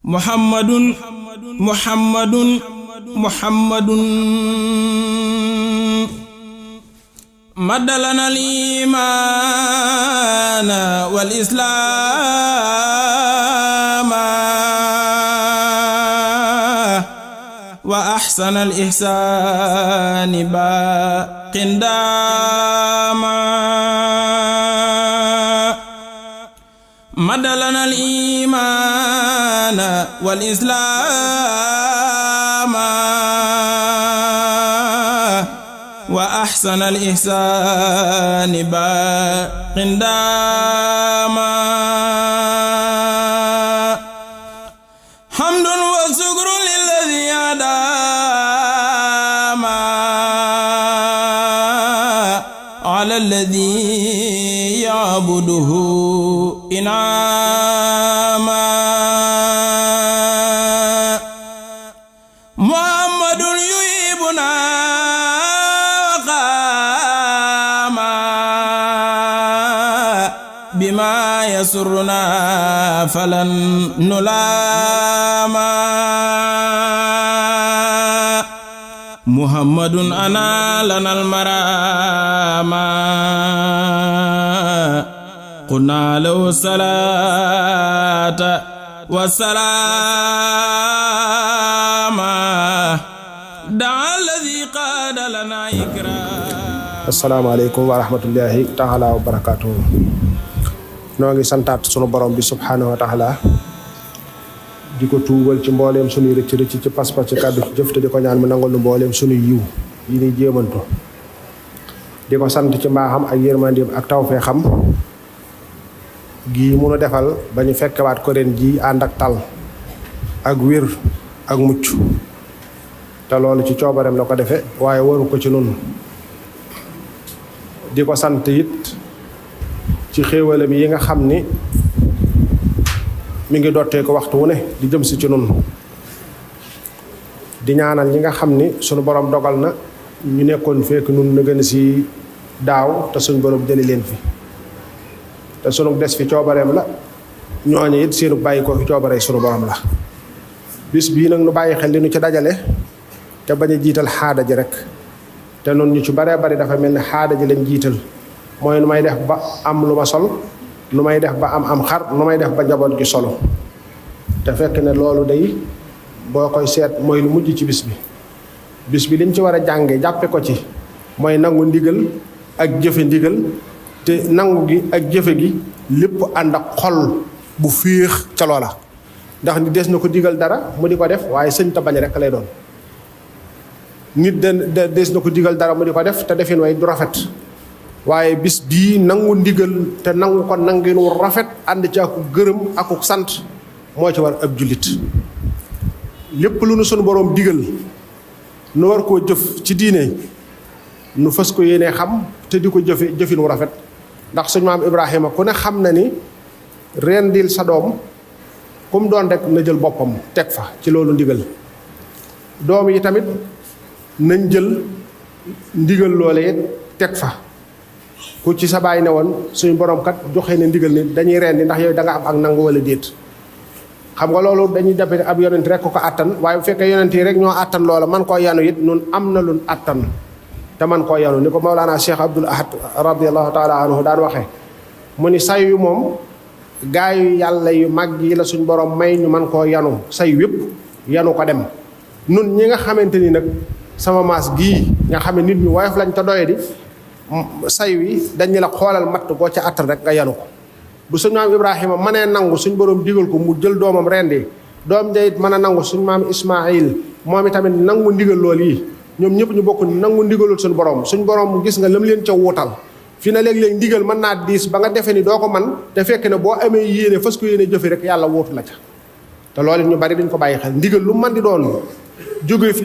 muhammadun maddalana al-iimaana wal islaama wa ahsana al-ihsaani baaqin daama maddalana al-iimaana wal islaama wa ahsana al-ihsaani baaqin daama hamdun wa shukrun lillazii adaama ala allazii ya'buduhu inaama muhammadun yuhibbunaa bima yasurruna falan nulama muhammadun ana lanal marama qulna lahu salata wassalama da'a alladhi qada lana ikram. Asalaamaaleykum wa rahmatullahi taala wa barakaatuhu. noo ngi santaat sunu borom bi subhaanahu wa taala di ko tuubal ci mbooleem sunuy rëcc ci pas-pas ci kàddu ci jëf te di ko ñaan mu nangul nu mbooleem sunuy yiw yi ni jéemantu di ko sant ci mbaaxam ak yërmandeem ak tawfeexam gii munu defal ba ñu fekkewaat ko ren ji ànd ak tal ak wér ak mucc te loolu ci coobareem la ko defe waaye waru ko ci nun di ko sant it ci xéewalam yi nga xam ni mi ngi dottee ko waxtu wu ne di jëm si ci nun di ñaanal ñi nga xam ni sunu borom dogal na ñu nekkoon fekk nun na gën si daaw te suñu borom jëli leen fi te sunu des fi coobareem la ñooñu it seenu bàyyi ko fi coobaree sunu borom la bis bii nag nu bàyyi xel li nu ci dajale te bañ a jiital xaada ji rek te noonu ñu ci baree bari dafa mel ni xaada ji lañ jiital mooy nu may def ba am lu ma sol nu may def ba am xar nu may def ba njaboot gi solo te fekk ne loolu day boo koy seet mooy lu mujj ci bis bi liñ ci war a jànge jàppe ko ci mooy nangu ndigal ak jëfe ndigal te nangu gi ak jëfe gi lépp ànd ak xol bu féex ca loola ndax ni des na ko digal dara mu di ko def waaye sëñ ta bañ rek lay doon nit des na ko digal dara mu di ko def te defin way du rafet waaye bis bii nangu ndigal te nangu ko nangin wu rafet ànd ci aku gërëm aku sant moo ci war ab jullit lépp lu nu sunu boroom digal nu war koo jëf ci diine nu fas ko yéenee xam te di ko jëfin wu rafet ndax suñu maam Ibrahima ku ne xam na ni rendil sa doom kum doon rek na jël boppam teg fa ci loolu ndigal doom yi tamit nañ jël ndigal loole it teg fa ku ci sa baay ne woon suñu borom kat joxe ne ndigal ni dañuy rendi ndax yow da nga am ak nangu wala déet xam nga loolu dañuy jàpp ne ab yonent rek ko àttan waaye bu fekkee yonent yi rek ñoo àttan loola man koo yanu it nun am na lun àttan te man koo yanu ni ko Mawlaana Cheikh Abdul Ahad radiyallahu taala anhu daan waxee mu ni say yu moom gaayu yàlla yu mag yi la suñ borom may ñu man koo yanu say wépp yanu ko dem nun ñi nga xamante ni nag sama maas gii nga xam ne nit ñu woyof lañ te doye di say wi dañu la xoolal matt goo ca attan rek nga yanu ko bu suñ maam Ibrahima mënee nangu suñ borom digal ko mu jël doomam rendi doom jayit mën a nangu suñ maam Ismaayil moom itamit nangu ndigal lool yi ñoom ñëpp ñu bokk nangu ndigalul suñ borom gis nga lam leen ca wuutal fi na léeg-léeg ndigal mën naa diis ba nga defee ni doo ko man te fekk ne boo amee yéene fas ko yéene jëfe rek yàlla wuutu la ca te loolu ñu bari dañ ko bàyyi xel ndigal lu man di doon jóge fi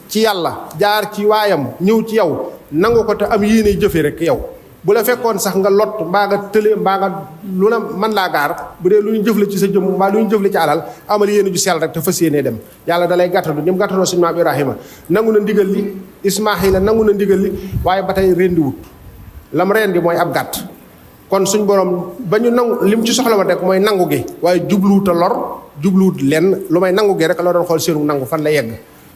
ci yàlla jaar ci waayam ñëw ci yow nangu ko te am yéene jëfe rek yow bu la fekkoon sax nga lot mbaa nga tële mbaa nga lu la mën laa gaar bu dee lu ñu jëfle ci sa jëmm mbaa lu ñu jëfle ci alal amal yéene ju sell rek te fas yéene dem yàlla dalay gàttandu ñoom gàttandoo suñu maam Ibrahima nangu na ndigal li Ismaahila nangu na ndigal li waaye ba tey rendiwut lam rendi mooy ab gàtt kon suñ borom ba ñu nangu lim ci soxla woon rek mooy nangu gi waaye jubluwut a lor jubluwut lenn lu may nangu gi rek la doon xool seenu nangu fan la yegg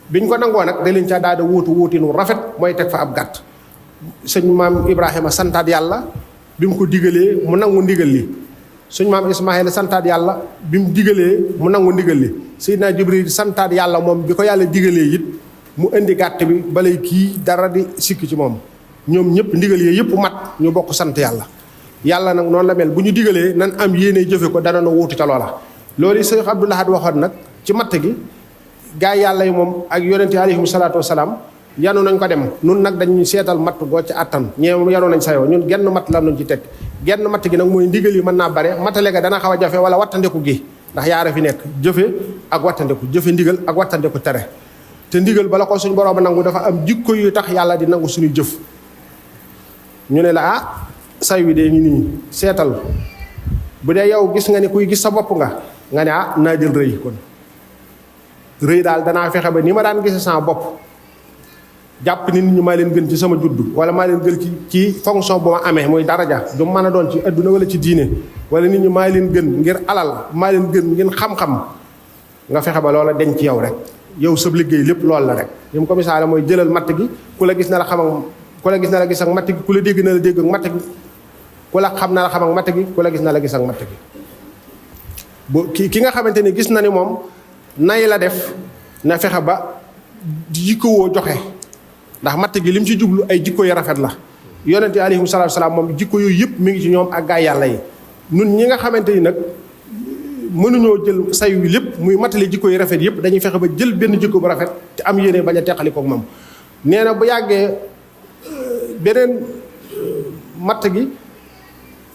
biñ ko nangoo nag da leen ca daal di wuutinu rafet mooy teg fa ab gàtt sëñ maam Ibrahima santaat yàlla bi mu ko digalee mu nangu ndigal li suñ maam Ismaayila santaat yàlla bi mu digalee mu nangu ndigal li Seydina Jibril santaat yàlla moom bi ko yàlla digalee it mu indi gàtt bi balay kii dara di sikk ci moom ñoom ñëpp ndigal yi yëpp mat ñu bokk sant yàlla yàlla nag noonu la mel bu ñu digalee nan am yéene jëfe ko dana na wuutu ca loola loolu Seex Abdul Ahad waxoon nag ci matt gi gaay yàlla yi moom ak yonente alayhimu salaatu wasalaam yanu nañ ko dem nun nag dañuy seetal matt goo ci attan ñee moom yanu nañ sayoo ñun genn matt la nuñ ci teg genn matt gi nag mooy ndigal yi mën naa bare matale ga dana xaw a jafe wala wattandeku gi ndax yaara fi nekk jëfe ak wattandeku jëfe ndigal ak wattandeku tere te ndigal bala ko suñ borom nangu dafa am jikko yu tax yàlla di nangu suñu jëf ñu ne la say wi dee ngi nii seetal bu dee yow gis nga ni kuy gis sa bopp nga ne naa jël rëy kon rëy daal danaa fexe ba ni ma daan gise sama bopp jàpp ni nit ñi maa leen gën ci sama juddu wala maa leen gën ci fonction bu ma amee muy daraja du mën a doon ci adduna wala ci diine wala nit ñi maa leen gën ngir alal maa leen gën ngir xam-xam nga fexe ba loola deñ ci yow rek yow sa liggéey lépp loolu la rek li mu ko misaale mooy jëlal matt gi ku la gis na la xam ak ku la gis na la gis ak matt gi ku la dégg na la dégg ak matt gi ku la xam na la xam ak matt gi ku la gis na la gis ak matt gi bu ki nga xamante ni gis na ni moom nay la def na fexe ba jikkowoo joxe ndax matt gi lim ci jublu ay jikko yu rafet la yonente alayhi salaatu wasalaam moom jikko yooyu yëpp mi ngi ci ñoom ak gaay yàlla yi nun ñi nga xamante ni nag mënuñoo jël say wi lépp muy matali jikko yu rafet yëpp dañuy fexe ba jël benn jikko bu rafet te am yéene bañ a teqali koog moom nee na bu yàggee beneen matt gi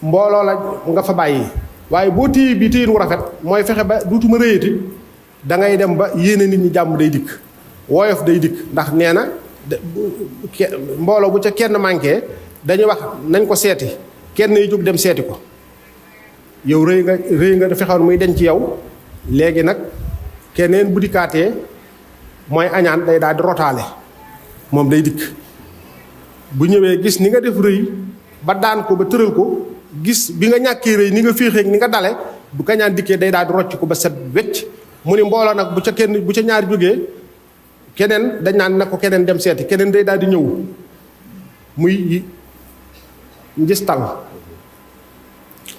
mbooloo la nga fa bàyyi waaye boo téye bi téyin wu rafet mooy fexe ba duutuma rëyati da ngay dem ba yéene nit ñi jàmm day dikk woyof day dikk ndax nee na mbooloo bu ca kenn manqué dañuy wax nañ ko seeti kenn yi jóg dem seeti ko yow rëy nga fexoon muy denc ci yow léegi nag keneen bu dikkaatee mooy añaan day daal di rotaale moom day dikk bu ñëwee gis ni nga def rëy ba daan ko ba tëral ko gis bi nga ñàkkee rëy ni nga féexee ni nga dale bu kañaan dikkee day daal di rocc ko ba set wecc mu ni mbooloo nag bu ca ñaari jógee keneen dañ naan na ko keneen dem seeti keneen day daal di ñëw muy njistal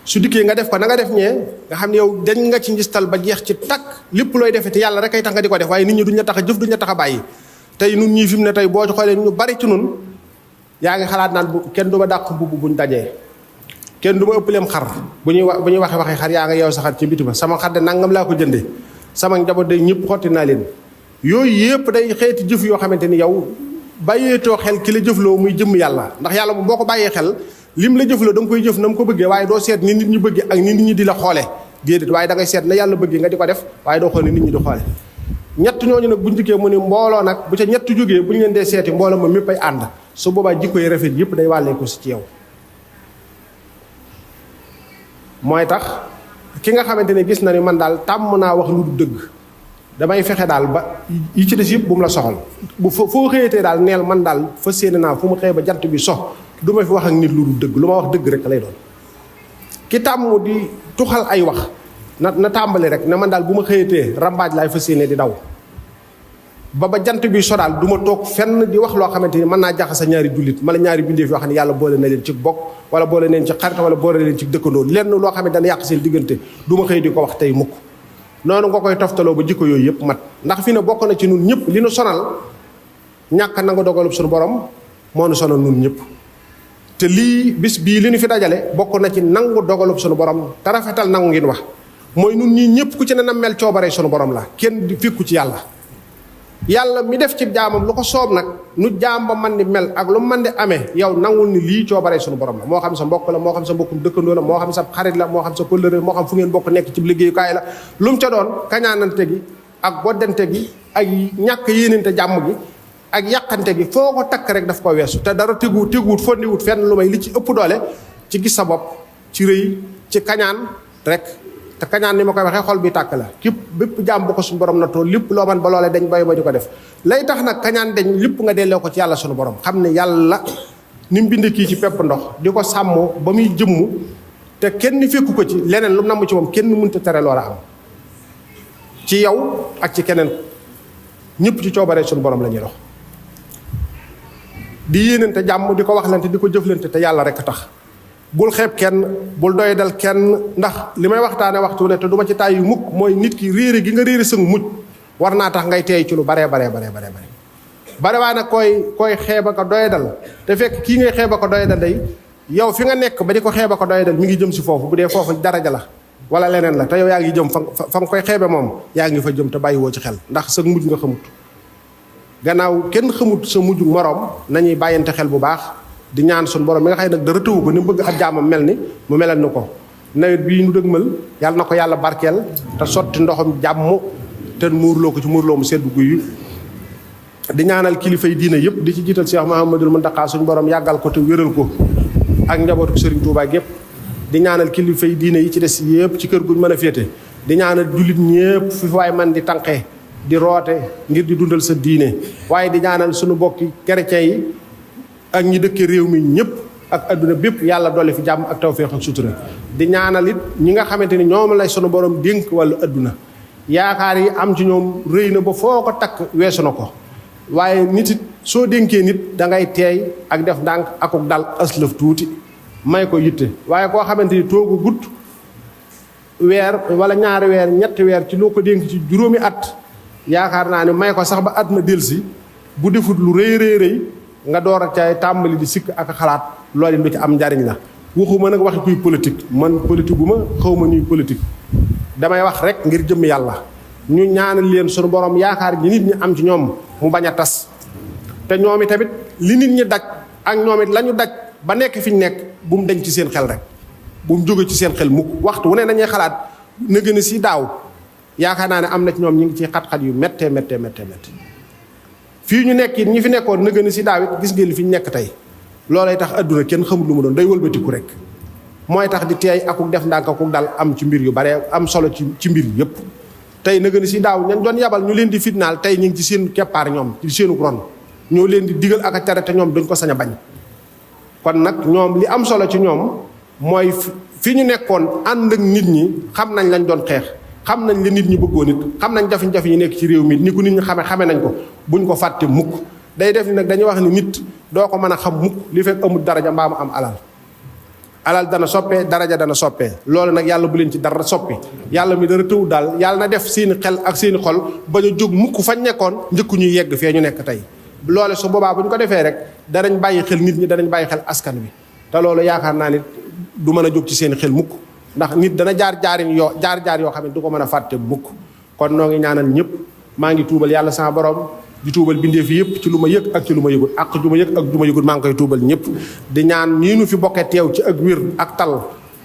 su dikkee nga def ko na nga def ñee nga xam ne yow dañ nga ci njistal ba jeex ci takk lépp looy defee te yàlla rek ay tax nga di ko def waaye nit ñi duñ la tax a jëf duñ la tax a bàyyi tey nun ñii fi mu ne tey boo ci xoolee ñu bari ci nun yaa ngi xalaat naan bu kenn du ma dàq mbubb buñ dajee kenn du ma ëppaleem xar bu ñuy waxee xar yaa nga yow sa xar ci biti ba sama xar de nangam laa ko jënde sama njaboot day ñëpp xotti naa leen yooyu yëpp day xeeti jëf yoo xamante ni yow bàyyeetoo xel ki la jëfloo muy jëmm yàlla ndax yàlla boo ko bàyyee xel lim la jëfloo da nga koy jëf na mu ko bëggee waaye doo seet ni nit ñi bëggee ak ni nit ñi di la xoole déedéet waaye da ngay seet na yàlla bëggee nga di ko def waaye doo xool ni nit ñi di xoole ñett ñooñu nag buñ dikkee mu ni mbooloo nag bu ca ñett jógee bu ñu leen dee seeti mbooloo ma mépp ay ànd su boobaa jikko yi rafet yëpp day wàlleeku si ci yow mooy tax ki nga xamante ne gis na ni man daal tàmm naa wax lu du dëgg damay fexe daal ba yi ci des yëpp bu mu la soxal bu foo xëyatee daal neel man daal fa séene naa fu mu xëy ba jant bi sox du ma fi wax ak nit lu du dëgg lu ma wax dëgg rek lay doon ki tàmm di tuxal ay wax na tàmbali rek ne man daal bu ma xëyatee rambaaj laay fa séene di daw ba jant bi so daal du ma toog fenn di wax loo xamante ni mën naa jaxasa ñaari jullit mala ñaari bindeef yoo xam ne yàlla boole na leen ci bokk wala boole leen ci xarit wala boole leen ci dëkkandoo lenn loo xam ne dana yàq seen diggante du ma xëy di ko wax tey mukk noonu nga koy toftaloo ba jikko yooyu yëpp mat ndax fi ne bokk na ci nun ñëpp li nu sonal ñàkk nangu dogalub suñu borom moo nu sonal nun ñëpp te lii bis bii li nu fi dajale bokk na ci nangu dogalub suñu borom te rafetal nangu ngeen wax mooy nun ñii ñëpp ku ci ne na mel coobare suñu borom la kenn di fikku ci yàlla mi def ci jaamam lu ko soob nag nu jaam ba man di mel ak lu man di amee yow nangul ni lii coobare suñu borom la moo xam sa mbokk la moo xam sa mbokkum dëkkandoo la moo xam sa xarit la moo xam sa kóllëre moo xam fu ngeen bokk nekk ci liggéeyukaay la lu mu ca doon kañaanante gi ak boddante gi ak ñàkk yéenante jàmm gi ak yàqante gi foo ko takk rek daf ko weesu te dara teguwut fondiwut fenn lu may li ci ëpp doole ci gis sa bopp ci rëy ci kañaan rek te kañaan ni ma koy waxee xol bi tàkk la képp bépp jaam bu ko suñu borom na tool lépp loo man ba loolee dañ bay ba di ko def lay tax nag kañaan dañ lépp nga delloo ko ci yàlla suñu borom xam ne yàlla ni mu bind kii ci pepp ndox di ko sàmm ba muy jëmm te kenn fekku ko ci leneen lu mu namm ci moom kenn mënta tere loola am ci yow ak ci keneen ñëpp ci coobaree suñu borom la ñuy dox di yéenante jàmm di ko waxlante di ko jëflante te yàlla rek tax bul xeeb kenn bul doy dal kenn ndax li may waxtaane waxtu ne te du ma ci tàyyi mukk mooy nit ki réere gi nga réere sëng mujj war naa tax ngay teey ci lu bare waa nag koy xeeba ko doy dal te fekk kii ngay xeeba ko doy dal day yow fi nga nekk ba di ko xeeba ko doy dal mi ngi jëm si foofu bu dee foofu daraja la wala leneen la te yow yaa ngi jëm fa nga koy xeebe moom yaa ngi fa jëm te bàyyiwoo ci xel ndax sa mujj nga xamut gannaaw kenn xamut sa mujj moroom nañuy bàyyante xel bu baax di ñaan suñu borom mi nga xëy nag dara tëwu ko ni bëgg ab jaamam mel ni mu melal ni ko nawet bii nu dëgmal yàlla na ko yàlla barkeel te sotti ndoxam jàmm te muurloo ko ci muurloo mu seddu guy di ñaanal kilifa yi diine yëpp di ci jiital Cheikh Mouhamadul Mountakha suñu borom yàggal ko te wéral ko ak njabootu Serigne Touba gépp di ñaanal kilifa yi diine yi ci des yëpp ci kër guñ mën a féete di ñaanal jullit ñëpp fi waay man di tànqee di roote ngir di dundal sa diine waaye di ñaanal suñu bokki chrétiens yi ak ñi dëkke réew mi ñëpp ak adduna bépp yàlla dolli fi jàmm ak tawféex ak sutura di ñaanal it ñi nga xamante ni ñoom lay sunu borom dénk wàllu adduna yaakaar yi am ci ñoom rëy na ba foo ko takk weesu na ko waaye nit it soo dénkee nit da ngay teey ak def ndànk akuk dal aslëf tuuti may ko yitte waaye koo xamante ni toogu gudd weer wala ñaari weer ñetti weer ci loo ko dénk ci juróomi at yaakaar naa ne may ko sax ba at ma delsi bu defut lu rëy nga door a caay tàmbali di sikk ak xalaat loolu lu ci am njariñ la waxuma nag waxi kuy politique man politique bu ma xaw ma ñuy politique damay wax rek ngir jëm yàlla ñu ñaanal leen sunu borom yaakaar ji nit ñi am ci ñoom mu bañ a tas te ñoom i tamit li nit ñi daj ak ñoom it la ñu daj ba nekk fi ñu nekk bu mu deñ ci seen xel rek bu mu jóge ci seen xel mukk waxtu wu ne nañuy xalaat na gën a si daaw yaakaar naa ne am na ci ñoom ñu ngi ci xat-xat yu méttee fii ñu nekk it ñi fi nekkoon na gën a si daaw it gis ngeen li fi ñu nekk tey loolay tax adduna kenn xamul lu mu doon day wëlbatiku rek mooy tax di teey akuk def ndànk akuk dal am ci mbir yu bare am solo ci mbir yëpp tey na gën a si daaw ñañ doon yabal ñu leen di fitnaal tey ñu ngi ci seen keppaar ñoom ci seenu ron ñoo leen di digal ak a tere te ñoom duñ ko sañ a bañ kon nag ñoom li am solo ci ñoom mooy fi ñu nekkoon ànd ak nit ñi xam nañ lañ doon xeex xam nañ la nit ñi bëggoon nit xam nañ jafe-jafe yi nekk ci réew mi ni ko nit ñi xame nañ ko buñ ko fàtte mukk day def ni nag dañuy wax ni nit doo ko mën a xam mukk li fekk amul daraja mbaa mu am alal dana soppee daraja dana soppee loolu nag yàlla bu leen ci dara soppi yàlla mi dara tëw daal yàlla na def seeni xel ak seeni xol bañ a jóg mukk fañ nekkoon njëkku ñuy yegg fee ñu nekk tey loole su boobaa bu ñu ko defee rek danañ bàyyi xel nit ñi danañ bàyyi xel askan wi te loolu yaakaar naa ni du mën a jóg ci seeni xel mukk ndax nit dana jaar jaar yoo xam ne du ko mën a fàtte mukk kon noo ngi ñaanal ñëpp maa ngi tuubal yàlla sama borom di tuubal bindee fi yëpp ci lu ma yëg ak ci lu ma yëgul ak ju ma yëg ak ju ma yëgul maa ngi koy tuubal ñëpp di ñaan nii nu fi bokkee teew ci ak wér ak tal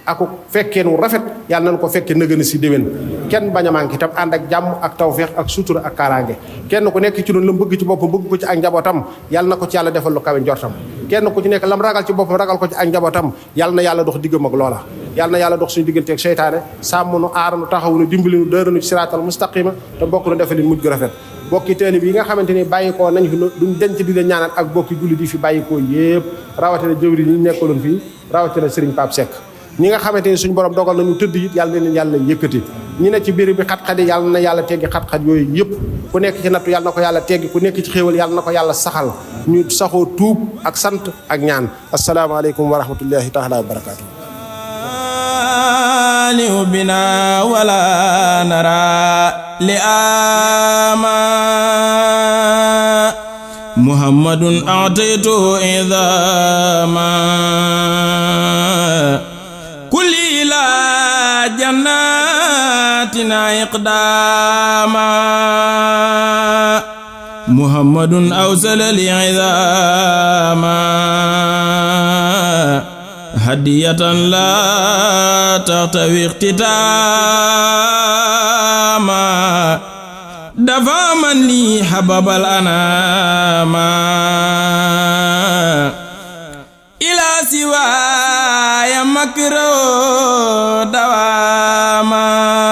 ak fekkeen wu rafet yàlla nañ ko fekkee nëgën si déwén kenn bañ a manqué tam ànd ak jàmm ak tawfeex ak sutura ak kaaraange kenn ku nekk ci doon la mu bëgg ci boppam bëgg ko ci ak njabootam yàlla na ko ci yàlla defal lu kawe njortam kenn ku ci nekk lam ragal ci boppam ragal ko ci ak njabootam yàlla na yàlla dox diggam ak loola yàlla na yàlla dox suñu diggante ak seytaane sàmm nu aar nu taxaw nu dimbali nu dëra nu ci siraatal mustaqima te bokk nu defal mujj gu rafet bokki taalib yi nga xamante ni bàyyikoo nañ fi duñ denc di leen ñaanal ak bokki jullit yi fi bàyyikoo yépp rawatina jëwri ñi nekkaloon fii rawatina Serigne Pape Seck ñi nga xamante ni suñu borom dogal nañu tëdd it yàlla na leen yàlla yëkkati ñi ne ci biir bi xat-xat yi yàlla na yàlla teggi xat-xat yooyu yëpp ku nekk ci nattu yàlla na ko yàlla teggi ku nekk ci xéewal yàlla na ko yàlla saxal ñu saxoo tuub ak sant ak ñaan asalaamaaleykum wa rahmatullahi taala wa barakaatu بنا ولا نرى لآما محمد أعطيته إذاما كل إلى جناتنا إقداما محمد أوصل لعظاما هدية لا تغتوي اختتاما دفع من لي حبب الأنام إلى سواي مكر دواما